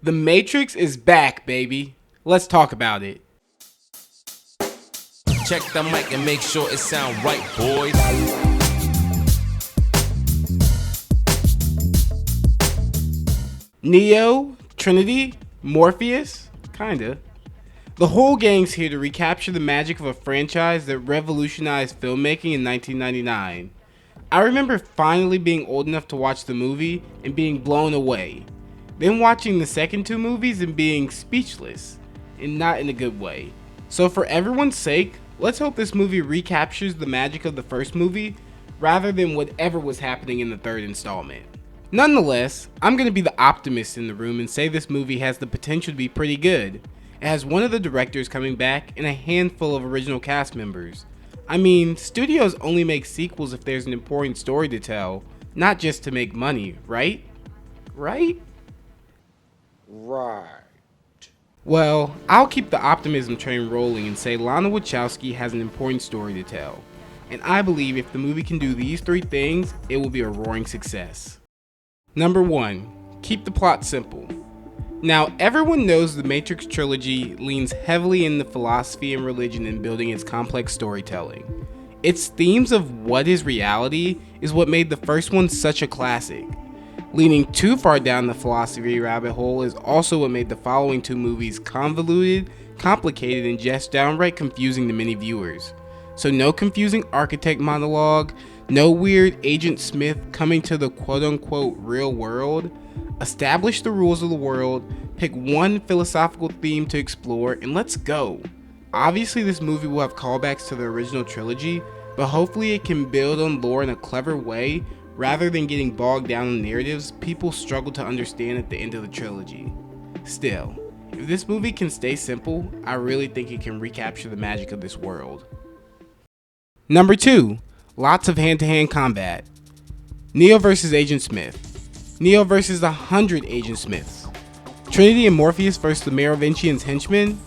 The Matrix is back, baby. Let's talk about it. Check the mic and make sure it sound right, boys. Neo, Trinity, Morpheus, kinda. The whole gang's here to recapture the magic of a franchise that revolutionized filmmaking in 1999. I remember finally being old enough to watch the movie and being blown away. Then watching the second two movies and being speechless, and not in a good way. So for everyone's sake, let's hope this movie recaptures the magic of the first movie rather than whatever was happening in the third installment. Nonetheless, I'm going to be the optimist in the room and say this movie has the potential to be pretty good. It has one of the directors coming back and a handful of original cast members. I mean, studios only make sequels if there's an important story to tell, not just to make money, right? Right? Right. Well, I'll keep the optimism train rolling and say Lana Wachowski has an important story to tell. And I believe if the movie can do these three things, it will be a roaring success. Number 1. Keep the plot simple. Now, everyone knows the Matrix trilogy leans heavily into philosophy and religion in building its complex storytelling. Its themes of what is reality is what made the first one such a classic. Leaning too far down the philosophy rabbit hole is also what made the following two movies convoluted, complicated, and just downright confusing to many viewers. So no confusing architect monologue, no weird Agent Smith coming to the quote-unquote real world. Establish the rules of the world, pick one philosophical theme to explore, and let's go. Obviously this movie will have callbacks to the original trilogy, but hopefully it can build on lore in a clever way rather than getting bogged down in narratives people struggle to understand at the end of the trilogy. Still, if this movie can stay simple, I really think it can recapture the magic of this world. Number 2. Lots of hand-to-hand combat. Neo vs. Agent Smith. Neo vs. 100 Agent Smiths. Trinity and Morpheus vs. the Merovingian's henchmen.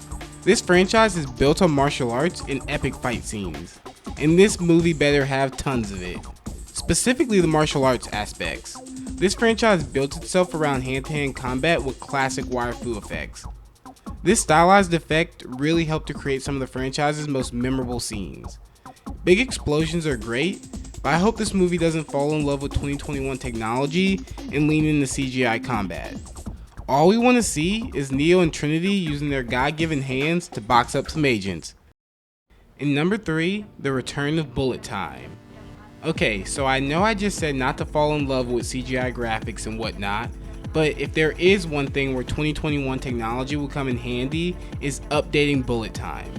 This franchise is built on martial arts and epic fight scenes, and this movie better have tons of it. Specifically the martial arts aspects. This franchise built itself around hand-to-hand combat with classic wire fu effects. This stylized effect really helped to create some of the franchise's most memorable scenes. Big explosions are great, but I hope this movie doesn't fall in love with 2021 technology and lean into CGI combat. All we want to see is Neo and Trinity using their God-given hands to box up some agents. And number 3, the return of bullet time. Okay, so I know I just said not to fall in love with CGI graphics and whatnot, but if there is one thing where 2021 technology will come in handy, is updating bullet time.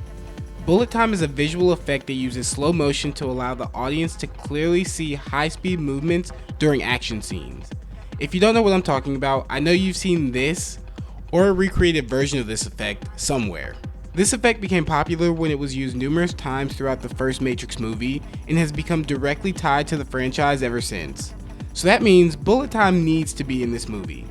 Bullet time is a visual effect that uses slow motion to allow the audience to clearly see high-speed movements during action scenes. If you don't know what I'm talking about, I know you've seen this or a recreated version of this effect somewhere. This effect became popular when it was used numerous times throughout the first Matrix movie and has become directly tied to the franchise ever since. So that means bullet time needs to be in this movie.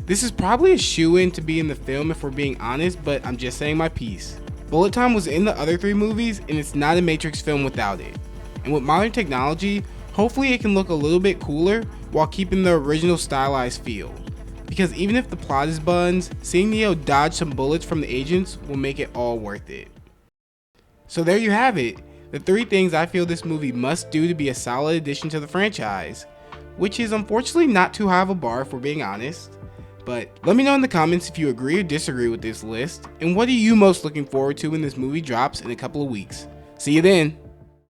This is probably a shoo-in to be in the film if we're being honest, but I'm just saying my piece. Bullet time was in the other 3 movies and it's not a Matrix film without it. And with modern technology, hopefully it can look a little bit cooler while keeping the original stylized feel. Because even if the plot is buns, seeing Neo dodge some bullets from the agents will make it all worth it. So there you have it, the 3 things I feel this movie must do to be a solid addition to the franchise. Which is unfortunately not too high of a bar if we're being honest. But let me know in the comments if you agree or disagree with this list, and what are you most looking forward to when this movie drops in a couple of weeks. See you then!